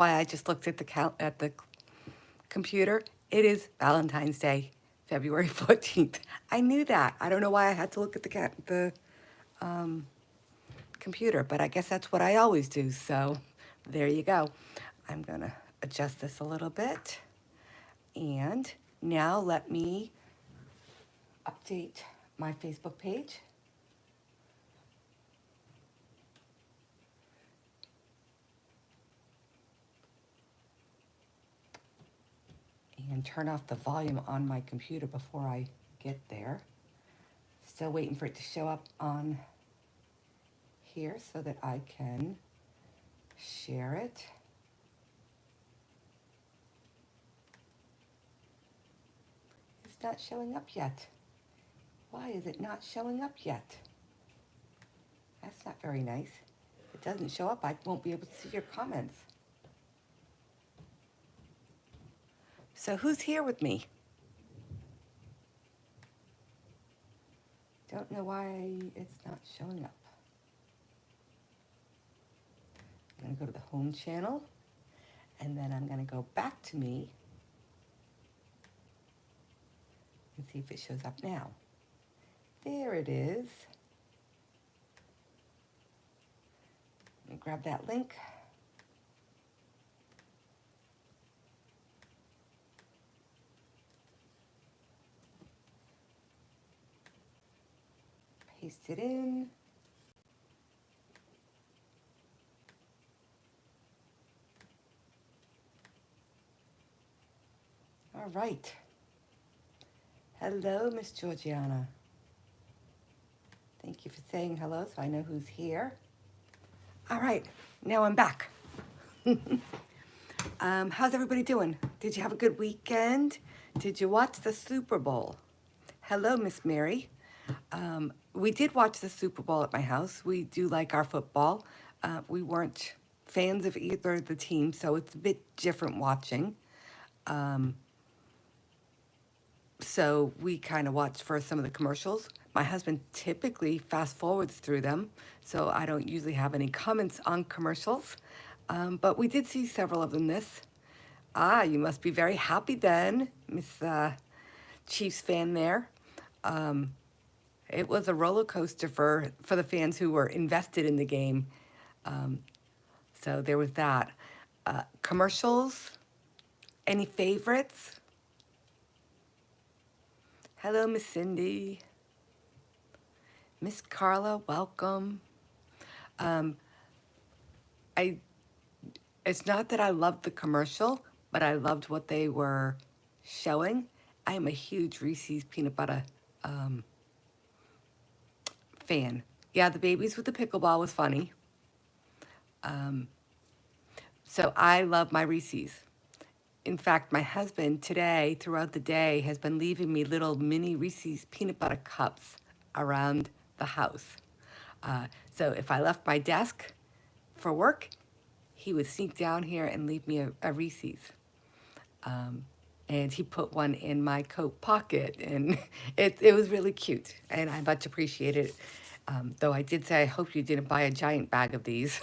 why I just looked at the computer. It is Valentine's Day, February 14th. I knew that. I don't know why I had to look at the computer, but I guess that's what I always do. So there you go. I'm going to adjust this a little bit. And now let me update my Facebook page. And turn off the volume on my computer before I get there. Still waiting for it to show up on here so that I can share it. It's not showing up yet. Why is it not showing up yet? That's not very nice. If it doesn't show up, I won't be able to see your comments. So who's here with me? Don't know why it's not showing up. I'm going to go to the home channel, and then I'm going to go back to me and see if it shows up now. There it is. Let me grab that link. Paste it in. All right. Hello, Miss Georgiana. Thank you for saying hello so I know who's here. All right, now I'm back. How's everybody doing? Did you have a good weekend? Did you watch the Super Bowl? Hello, Miss Mary. We did watch the Super Bowl at my house. We do like our football. We weren't fans of either of the teams, so it's a bit different watching. So we kind of watched for some of the commercials. My husband typically fast forwards through them, so I don't usually have any comments on commercials. But we did see several of them this. Ah, you must be very happy then, Miss Chiefs fan there. It was a roller coaster for the fans who were invested in the game. So there was that. Commercials, any favorites? Hello, Miss Cindy. Miss Carla, welcome. It's not that I loved the commercial, but I loved what they were showing. I am a huge Reese's peanut butter fan. Yeah, the babies with the pickleball was funny. So I love my Reese's. In fact, my husband today, throughout the day, has been leaving me little mini Reese's peanut butter cups around the house. So if I left my desk for work, he would sneak down here and leave me a Reese's. And he put one in my coat pocket, and it was really cute, and I much appreciated it. Though I did say, I hope you didn't buy a giant bag of these,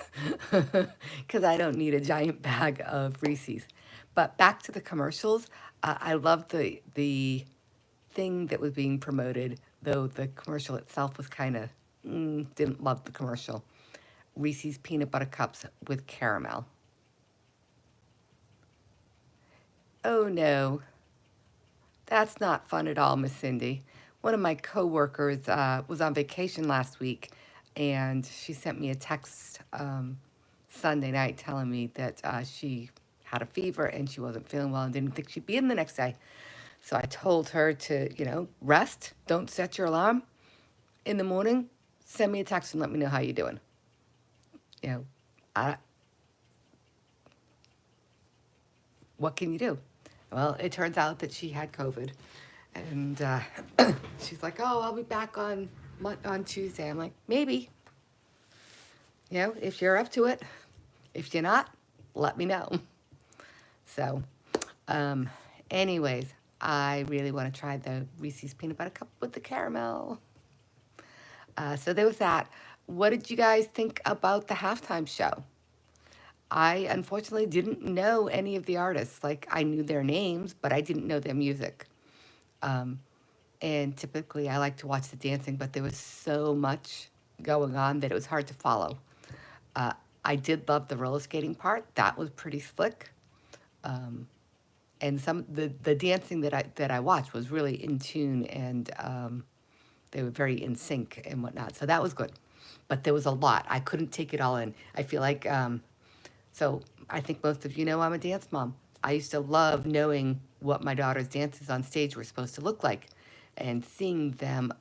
because I don't need a giant bag of Reese's. But back to the commercials, I loved the thing that was being promoted, though the commercial itself was kind of, didn't love the commercial. Reese's peanut butter cups with caramel. Oh no, that's not fun at all, Miss Cindy. One of my coworkers was on vacation last week, and she sent me a text Sunday night telling me that she had a fever and she wasn't feeling well and didn't think she'd be in the next day. So I told her to, rest. Don't set your alarm in the morning. Send me a text and let me know how you're doing. You know, I, what can you do? Well, it turns out that she had COVID, and she's like, "Oh, I'll be back on Tuesday." I'm like, "Maybe, if you're up to it. If you're not, let me know." So, anyways, I really want to try the Reese's peanut butter cup with the caramel. So there was that. What did you guys think about the halftime show? I unfortunately didn't know any of the artists. Like I knew their names, but I didn't know their music. Um, and typically I like to watch the dancing, but there was so much going on that it was hard to follow. Uh, I did love the roller skating part. That was pretty slick. Um, and the dancing that I watched was really in tune, and they were very in sync and whatnot. So that was good. But there was a lot. I couldn't take it all in. I feel like so I think most of you know I'm a dance mom. I used to love knowing what my daughter's dances on stage were supposed to look like, and seeing them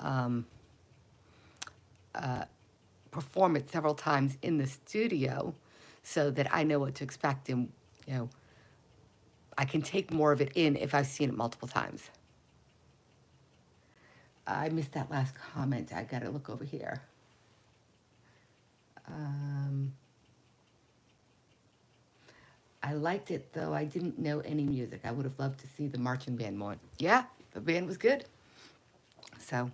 perform it several times in the studio, so that I know what to expect, and you know I can take more of it in if I've seen it multiple times. I missed that last comment. I got to look over here. Um, I liked it, though I didn't know any music. I would have loved to see the marching band more. Yeah, the band was good. So,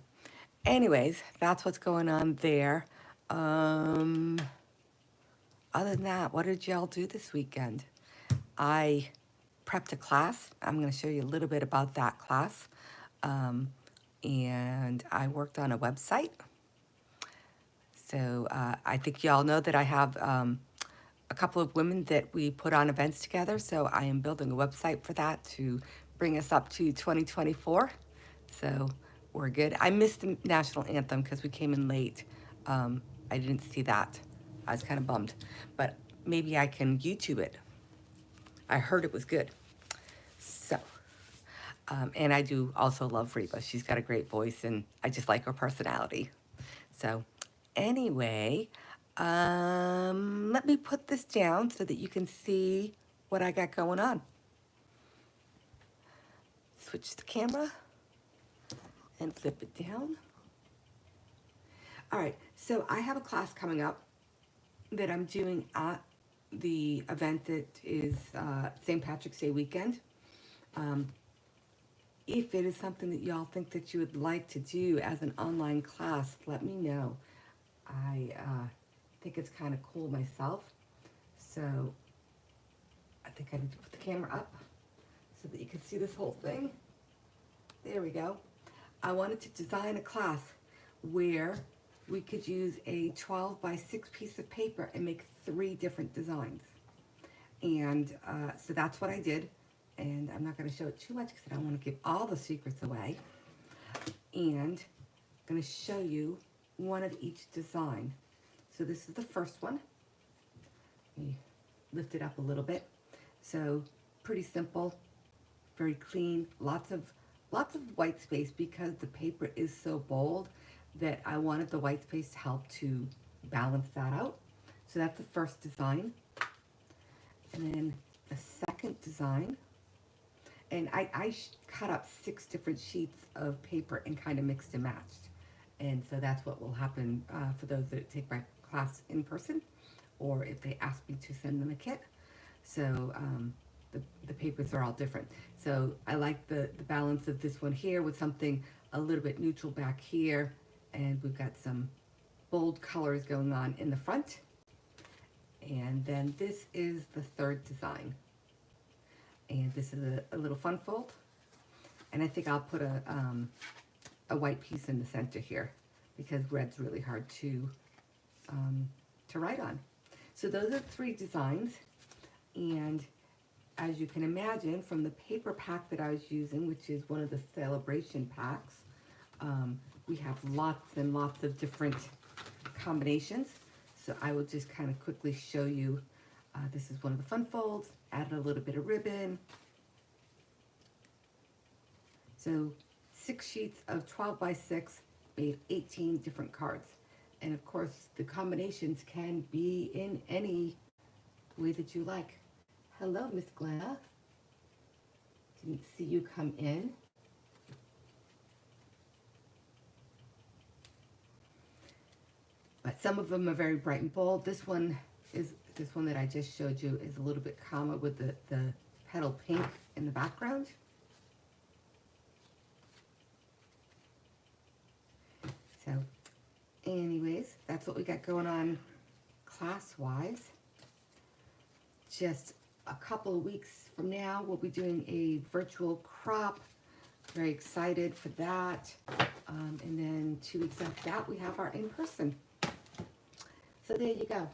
anyways, that's what's going on there. Um, Other than that, what did y'all do this weekend? I prepped a class. I'm going to show you a little bit about that class. Um, and I worked on a website. So I think y'all know that I have a couple of women that we put on events together. So I am building a website for that to bring us up to 2024. So we're good. I missed the national anthem because we came in late. I didn't see that. I was kind of bummed, but maybe I can YouTube it. I heard it was good. So, and I do also love Reba. She's got a great voice, and I just like her personality. So, anyway, let me put this down so that you can see what I got going on. Switch the camera and flip it down. All right, so I have a class coming up that I'm doing at the event that is St. Patrick's Day weekend. Um, if it is something that y'all think that you would like to do as an online class, let me know. I think it's kind of cool myself. So I think I need to put the camera up so that you can see this whole thing. There we go. I wanted to design a class where we could use a 12 by 6 piece of paper and make 3 different designs. And so that's what I did. And I'm not going to show it too much because I don't want to give all the secrets away. And I'm going to show you one of each design. So this is the first one. Let me lift it up a little bit. So pretty simple, very clean, lots of white space because the paper is so bold that I wanted the white space to help to balance that out. So that's the first design. And then the second design, and I cut up 6 different sheets of paper and kind of mixed and matched. And so that's what will happen for those that take my class in person, or if they ask me to send them a kit. So the papers are all different. So I like the balance of this one here with something a little bit neutral back here. And we've got some bold colors going on in the front. And then this is the third design. And this is a little fun fold. And I think I'll put a white piece in the center here because red's really hard to write on. So those are 3 designs. And as you can imagine from the paper pack that I was using, which is one of the celebration packs, we have lots and lots of different combinations. So I will just kind of quickly show you. This is one of the fun folds, added a little bit of ribbon. So 6 sheets of 12 by 6 made 18 different cards. And of course, the combinations can be in any way that you like. Hello, Miss Glenna. Didn't see you come in. But some of them are very bright and bold. This one that I just showed you is a little bit calmer with the petal pink in the background. So anyways, that's what we got going on class-wise. just a couple of weeks from now, we'll be doing a virtual crop. Very excited for that. And then 2 weeks after that, we have our in-person. So there you go.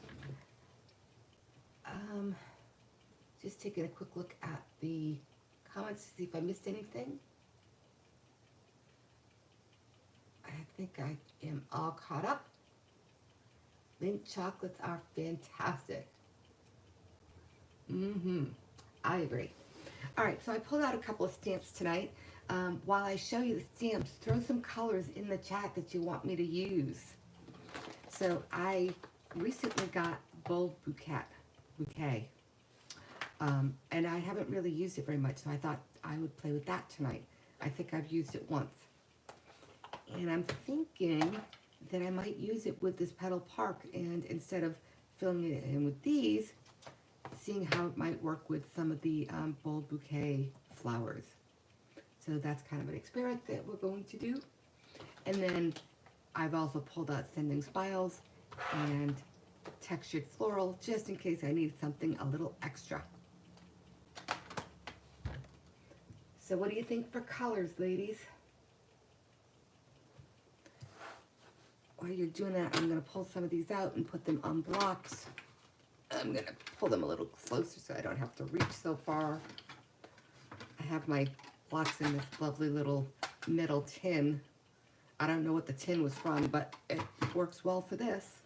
Just taking a quick look at the comments to see if I missed anything. I think I am all caught up. Mint chocolates are fantastic. I agree. All right, so I pulled out a couple of stamps tonight. While I show you the stamps, throw some colors in the chat that you want me to use. So I recently got Bold Bouquet. And I haven't really used it very much, so I thought I would play with that tonight. I think I've used it once. And I'm thinking that I might use it with this Petal Park, and instead of filling it in with these, seeing how it might work with some of the Bold Bouquet flowers. So that's kind of an experiment that we're going to do. And then I've also pulled out Sending Smiles and Textured Floral, just in case I need something a little extra. So what do you think for colors, ladies? While you're doing that, I'm going to pull some of these out and put them on blocks. I'm going to pull them a little closer so I don't have to reach so far. I have my blocks in this lovely little metal tin. I don't know what the tin was from, but it works well for this.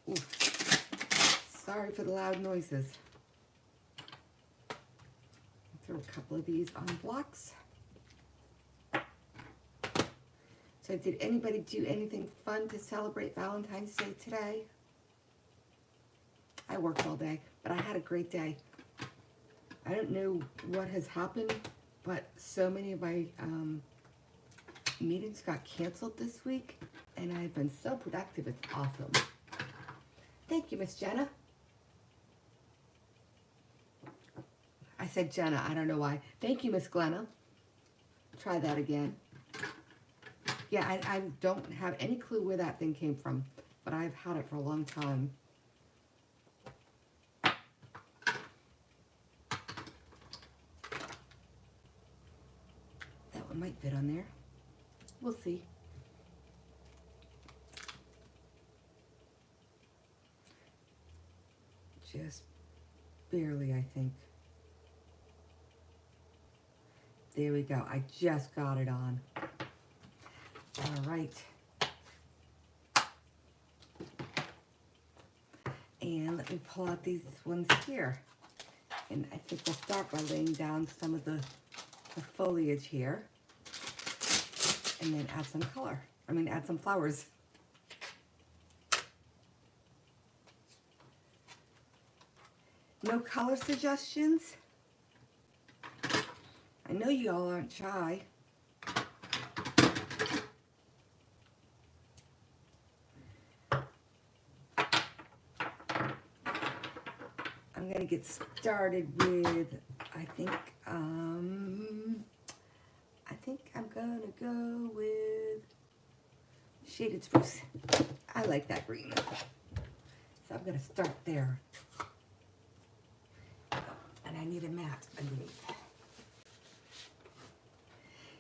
Ooh. Sorry for the loud noises. Throw a couple of these on blocks. So did anybody do anything fun to celebrate Valentine's Day today? I worked all day, but I had a great day. I don't know what has happened, but so many of my meetings got canceled this week, and I've been so productive, it's awesome. Thank you, Miss Jenna. I said Jenna, I don't know why. Thank you, Miss Glenna. Try that again. Yeah, I don't have any clue where that thing came from, but I've had it for a long time. That one might fit on there. We'll see. Just barely, I think. There we go. I just got it on. All right. And let me pull out these ones here. And I think we'll start by laying down some of the foliage here. And then add some color. Add some flowers. No color suggestions? I know you all aren't shy. I'm gonna get started with, I think I'm gonna go with Shaded Spruce. I like that green. So I'm gonna start there. And I need a mat underneath.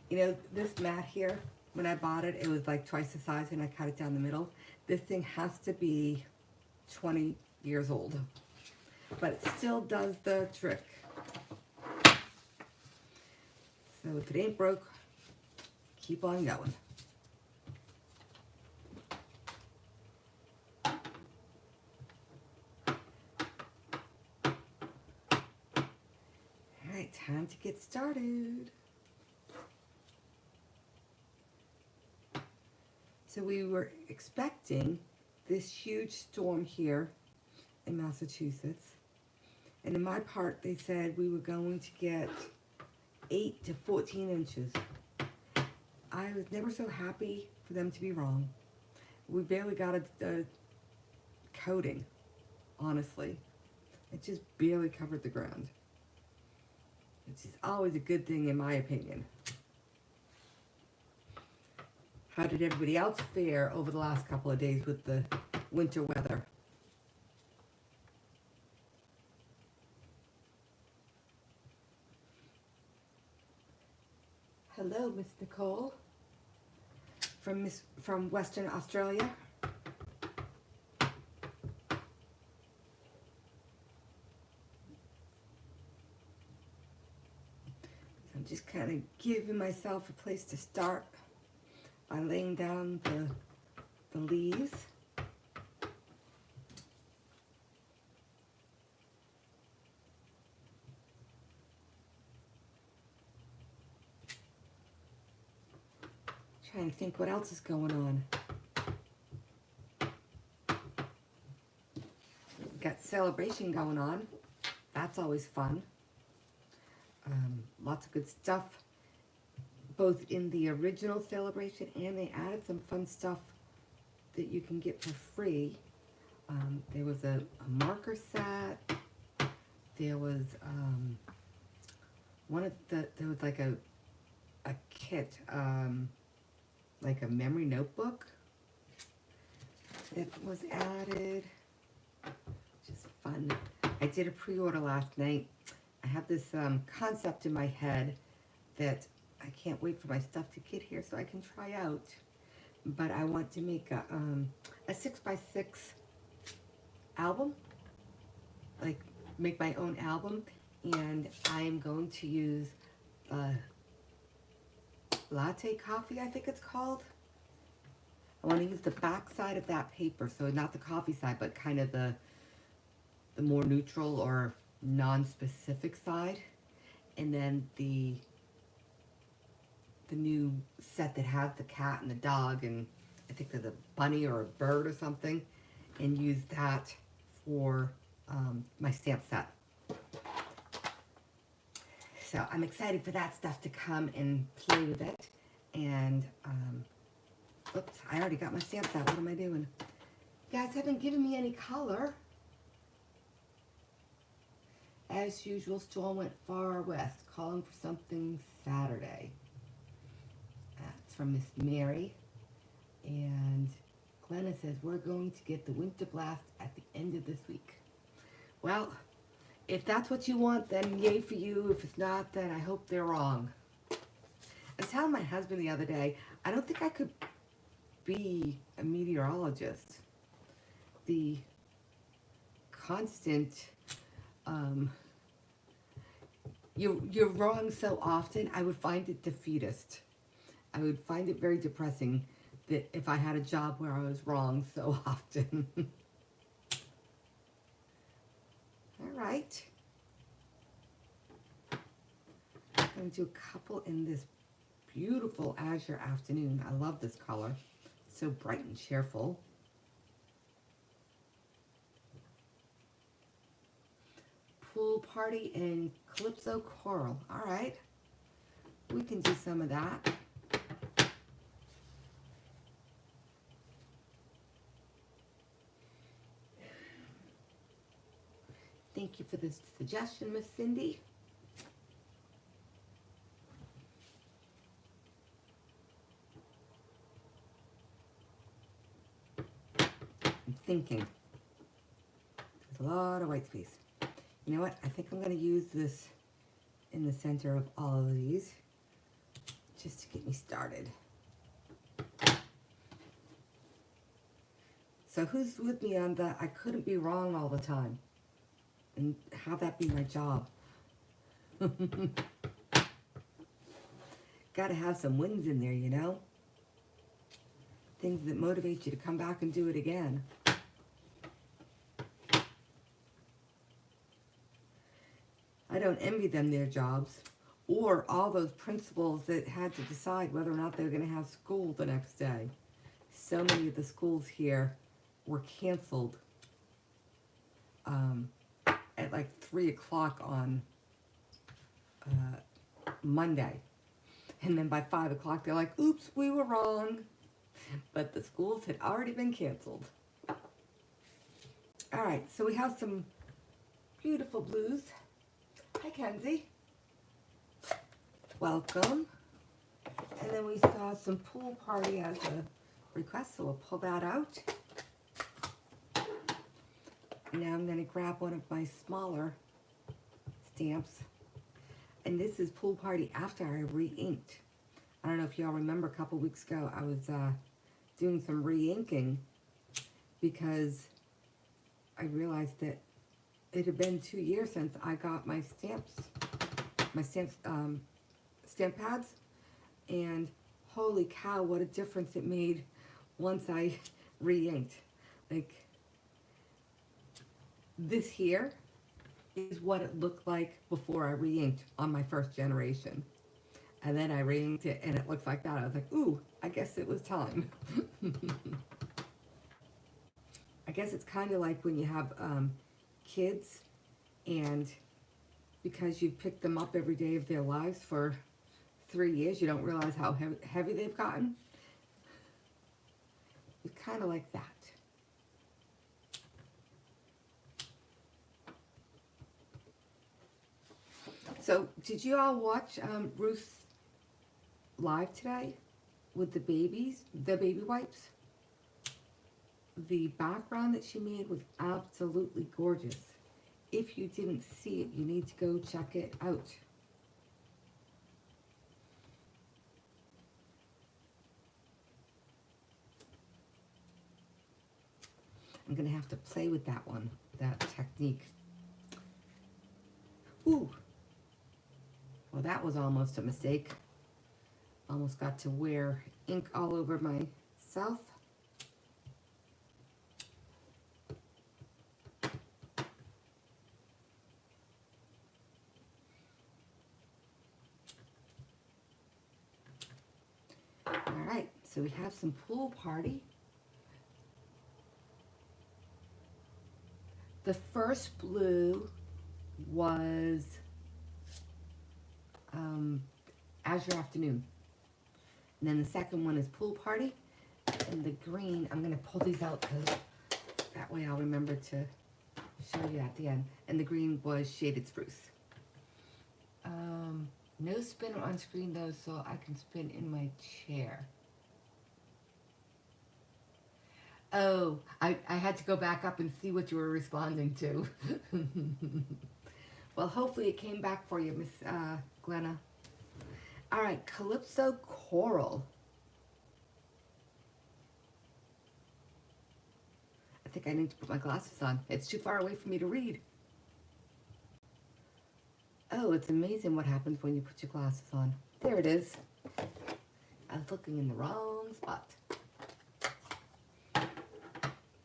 You know, this mat here, when I bought it, it was like twice the size and I cut it down the middle. This thing has to be 20 years old, but it still does the trick. So if it ain't broke, keep on going. All right, time to get started. So we were expecting this huge storm here in Massachusetts. And in my part, they said we were going to get 8 to 14 inches. I was never so happy for them to be wrong. We barely got a coating, honestly. It just barely covered the ground, which is always a good thing in my opinion. How did everybody else fare over the last couple of days with the winter weather? Hello, Miss Nicole from Western Australia. I'm just kind of giving myself a place to start by laying down the leaves. Trying to think what else is going on. Got celebration going on. That's always fun. Lots of good stuff, both in the original celebration, and they added some fun stuff that you can get for free. There was a marker set. There was there was like a kit, like a memory notebook that was added. Just fun. I did a pre-order last night. I have this concept in my head that I can't wait for my stuff to get here so I can try out. But I want to make a 6x6 album, like make my own album, and I am going to use latte coffee, I think it's called. I want to use the back side of that paper, so not the coffee side, but kind of the more neutral or non-specific side, and then the new set that has the cat and the dog, and I think there's a bunny or a bird or something, and use that for my stamp set. So I'm excited for that stuff to come and play with it. And oops, I already got my stamp set. What am I doing? You guys haven't given me any color. As usual, Storm went far west, calling for something Saturday. That's from Miss Mary. And Glenna says, we're going to get the winter blast at the end of this week. Well, if that's what you want, then yay for you. If it's not, then I hope they're wrong. I was telling my husband the other day, I don't think I could be a meteorologist. The constant... you're wrong so often, I would find it defeatist. I would find it very depressing that if I had a job where I was wrong so often. All right. I'm going to do a couple in this beautiful azure afternoon. I love this color. It's so bright and cheerful. Pool party in Calypso Coral. All right. We can do some of that. Thank you for this suggestion, Miss Cindy. I'm thinking. There's a lot of white space. You know what? I think I'm going to use this in the center of all of these just to get me started. So who's with me on the I couldn't be wrong all the time? And have that be my job. Got to have some wins in there, you know? Things that motivate you to come back and do it again. I don't envy them their jobs, or all those principals that had to decide whether or not they were going to have school the next day. So many of the schools here were canceled at like 3 o'clock on Monday. And then by 5 o'clock, they're like, oops, we were wrong. But the schools had already been canceled. All right, so we have some beautiful blues. Hi, Kenzie. Welcome. And then we saw some pool party as a request, so we'll pull that out. Now I'm going to grab one of my smaller stamps. And this is pool party after I re-inked. I don't know if y'all remember a couple weeks ago I was doing some re-inking because I realized that it had been 2 years since I got my stamp pads, and holy cow, what a difference it made once I re-inked. Like, this here is what it looked like before I re-inked on my first generation. And then I re-inked it and it looks like that. I was like, ooh, I guess it was time. I guess it's kind of like when you have kids, and because you pick them up every day of their lives for 3 years, you don't realize how heavy they've gotten. It's kind of like that. So, did you all watch Ruth's live today with the babies, the baby wipes? The background that she made was absolutely gorgeous. If you didn't see it, you need to go check it out. I'm gonna have to play with that one, that technique. Ooh, well that was almost a mistake. Almost got to wear ink all over myself. All right, so we have some pool party. The first blue was Azure Afternoon. And then the second one is Pool Party. And the green, I'm going to pull these out because that way I'll remember to show you at the end. And the green was Shaded Spruce. No spinner on screen though, so I can spin in my chair. Oh, I had to go back up and see what you were responding to. Well, hopefully it came back for you, Miss Glenna. All right, Calypso Coral. I think I need to put my glasses on. It's too far away for me to read. Oh, it's amazing what happens when you put your glasses on. There it is. I was looking in the wrong spot.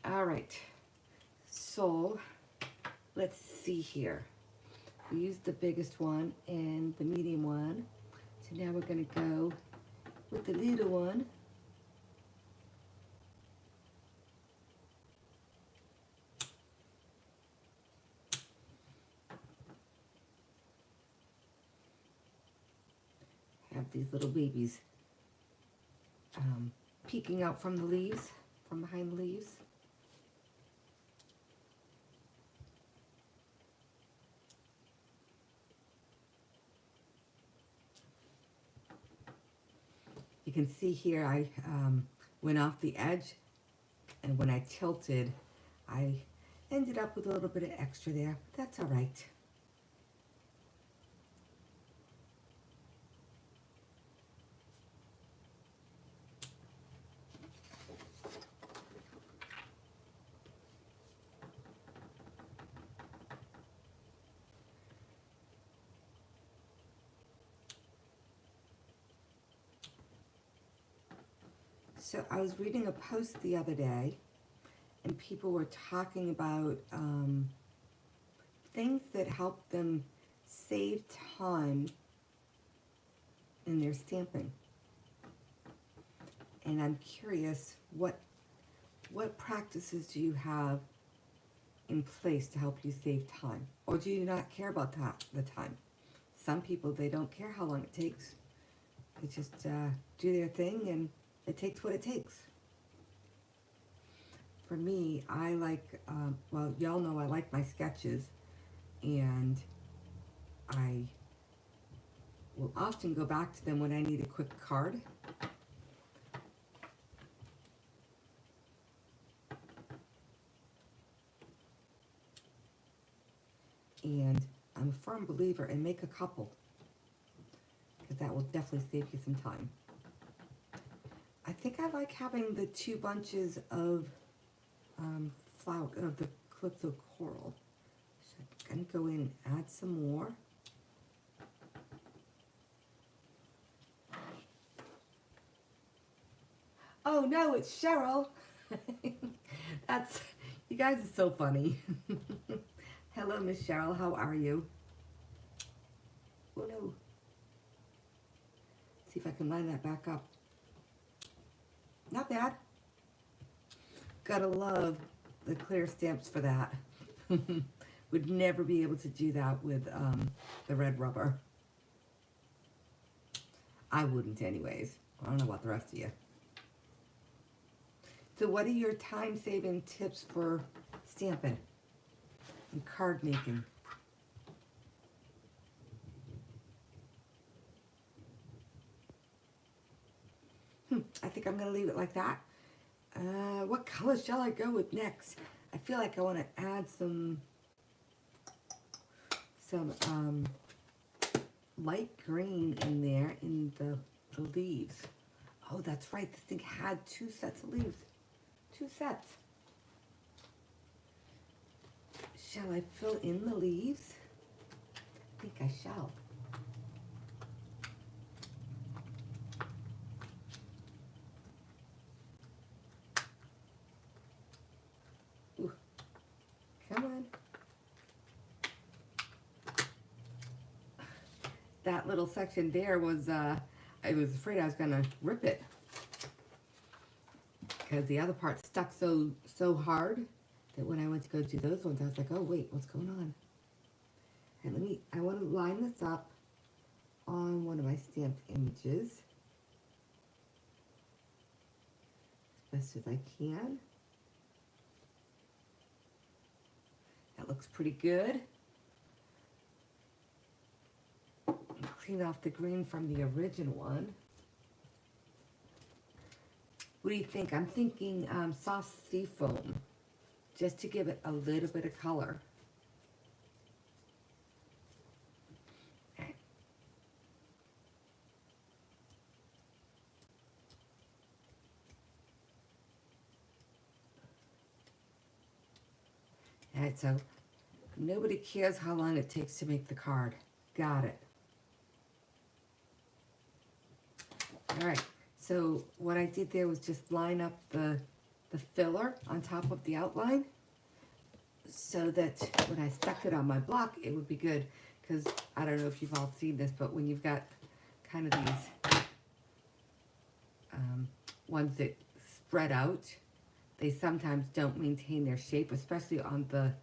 All right, so let's see here. We used the biggest one and the medium one. So now we're going to go with the little one. Have these little babies peeking out from the leaves, from behind the leaves. You can see here I went off the edge, and when I tilted, I ended up with a little bit of extra there. But that's all right. So I was reading a post the other day, and people were talking about things that help them save time in their stamping. And I'm curious, what practices do you have in place to help you save time? Or do you not care about the time? Some people, they don't care how long it takes. They just do their thing, and it takes what it takes. For me, I like, well, y'all know I like my sketches, and I will often go back to them when I need a quick card. And I'm a firm believer in make a couple, because that will definitely save you some time. I think I like having the 2 bunches of flower of the Calypso coral. So I'm gonna go in and add some more. Oh no, it's Cheryl. That's, you guys are so funny. Hello, Miss Cheryl, how are you? Oh no. See if I can line that back up. Not bad. Gotta love the clear stamps for that. Would never be able to do that with the red rubber. I wouldn't anyways. I don't know about the rest of you. So what are your time-saving tips for stamping and card making? I think I'm going to leave it like that. What color shall I go with next? I feel like I want to add some light green in there in the leaves. Oh, that's right. This thing had 2 sets of leaves. 2 sets. Shall I fill in the leaves? I think I shall. Ooh. Come on. That little section there was, I was afraid I was going to rip it, because the other part stuck so hard that when I went to go do those ones, I was like, oh wait, what's going on? And I want to line this up on one of my stamped images as best as I can. That looks pretty good. Clean off the green from the original one. What do you think? I'm thinking soft sea foam, just to give it a little bit of color. Okay. Alright, so nobody cares how long it takes to make the card. Got it. Alright, so what I did there was just line up the filler on top of the outline, so that when I stuck it on my block, it would be good. Because I don't know if you've all seen this, but when you've got kind of these ones that spread out, they sometimes don't maintain their shape, especially on the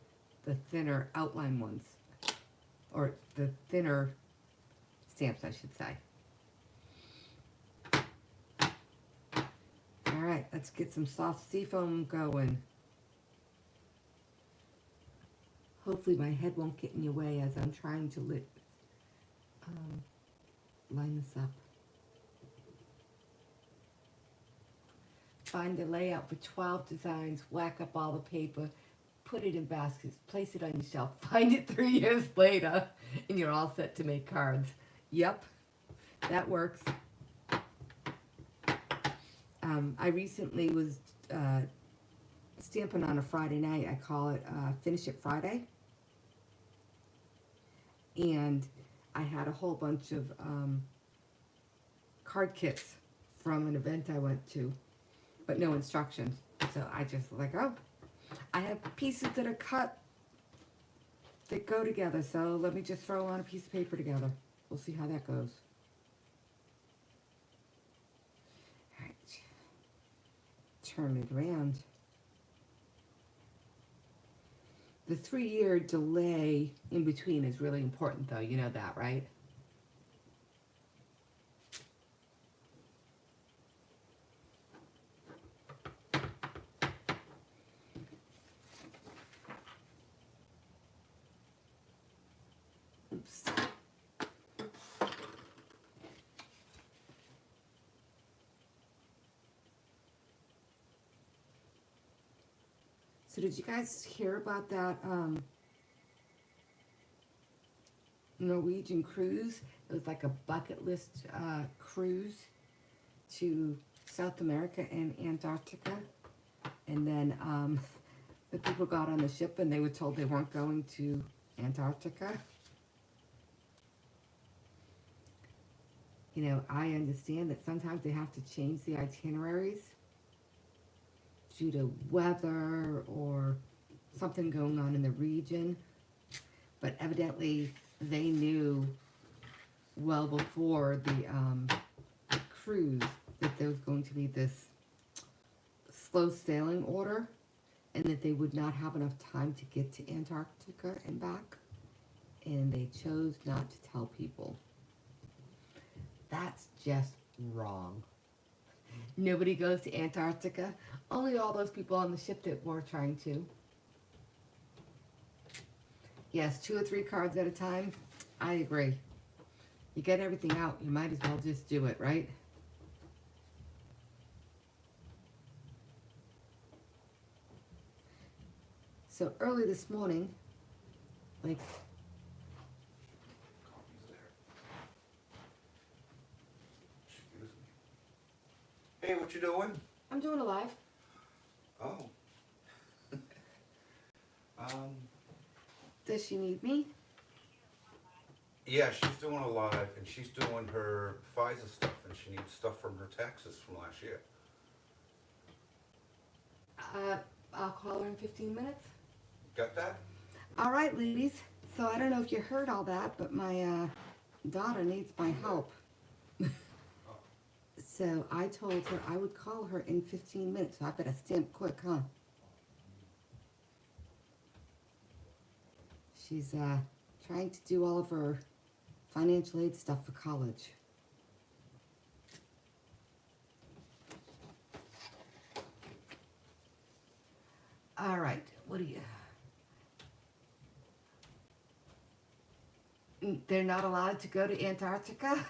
thinner outline ones, or the thinner stamps, I should say. All right, let's get some soft seafoam going. Hopefully my head won't get in your way as I'm trying to line this up. Find the layout for 12 designs, whack up all the paper, put it in baskets, place it on your shelf, find it 3 years later, and you're all set to make cards. Yep, that works. I recently was stamping on a Friday night. I call it Finish It Friday. And I had a whole bunch of card kits from an event I went to, but no instructions. So I just like, oh, I have pieces that are cut that go together, so let me just throw on a piece of paper together. We'll see how that goes. All right, turn it around. The 3-year delay in between is really important, though. You know that, right? Oops. So did you guys hear about that Norwegian cruise? It was like a bucket list cruise to South America and Antarctica. And then the people got on the ship and they were told they weren't going to Antarctica. You know, I understand that sometimes they have to change the itineraries due to weather or something going on in the region. But evidently they knew well before the cruise that there was going to be this slow sailing order and that they would not have enough time to get to Antarctica and back. And they chose not to tell people. That's just wrong. Nobody goes to Antarctica. Only all those people on the ship that were trying to. Yes, 2 or 3 cards at a time. I agree. You get everything out, you might as well just do it, right? So early this morning, like, Hey, what you doing? I'm doing a live. Oh. Does she need me? Yeah, she's doing a live, and she's doing her FISA stuff, and she needs stuff from her taxes from last year. I'll call her in 15 minutes. Got that? All right, ladies. So I don't know if you heard all that, but my daughter needs my help. So I told her I would call her in 15 minutes. So I better stamp quick, huh? She's trying to do all of her financial aid stuff for college. All right, what do you... They're not allowed to go to Antarctica?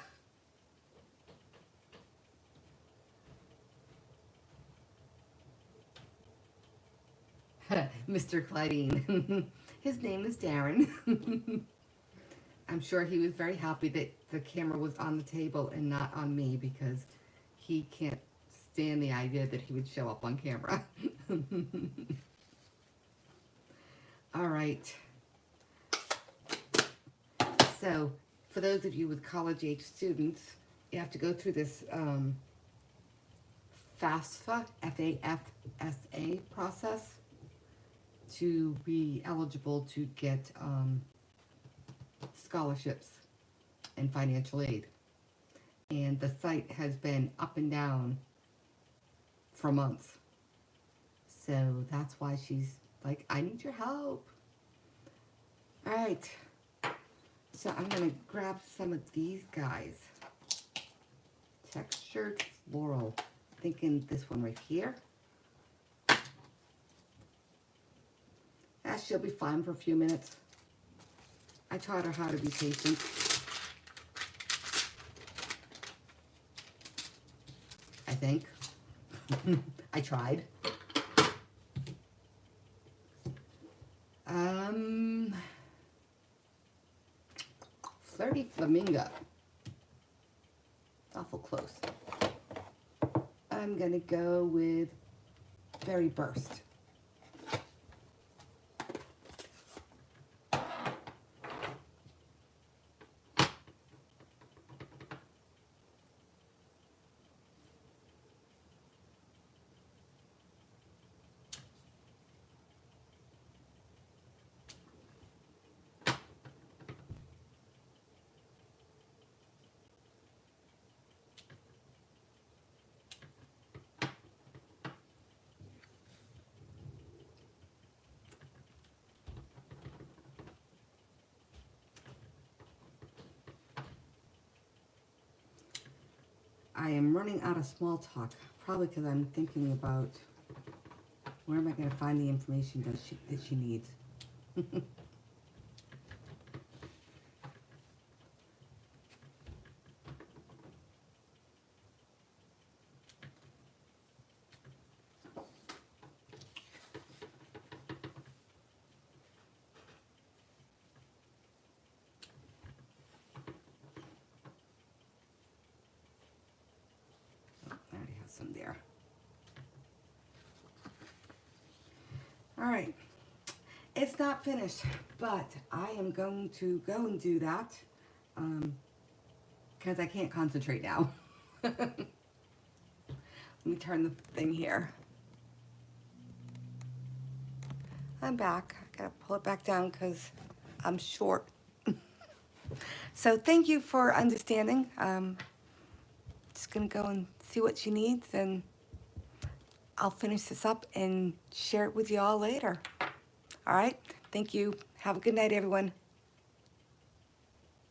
Mr. Claudine. His name is Darren. I'm sure he was very happy that the camera was on the table and not on me because he can't stand the idea that he would show up on camera. All right. So, for those of you with college-age students, you have to go through this FAFSA, F-A-F-S-A process to be eligible to get scholarships and financial aid. And the site has been up and down for months. So that's why she's like, I need your help. All right. So I'm going to grab some of these guys. Textured floral. Thinking this one right here. She'll be fine for a few minutes. I taught her how to be patient. I think. I tried. Flirty Flamingo. Awful close. I'm gonna go with Berry Burst. I am running out of small talk, probably because I'm thinking about where am I going to find the information that she needs. some there. All right. It's not finished, but I am going to go and do that because I can't concentrate now. Let me turn the thing here. I'm back. I gotta pull it back down because I'm short. So thank you for understanding. Just gonna go and see what she needs, and I'll finish this up and share it with you all later. All right. Thank you. Have a good night, everyone.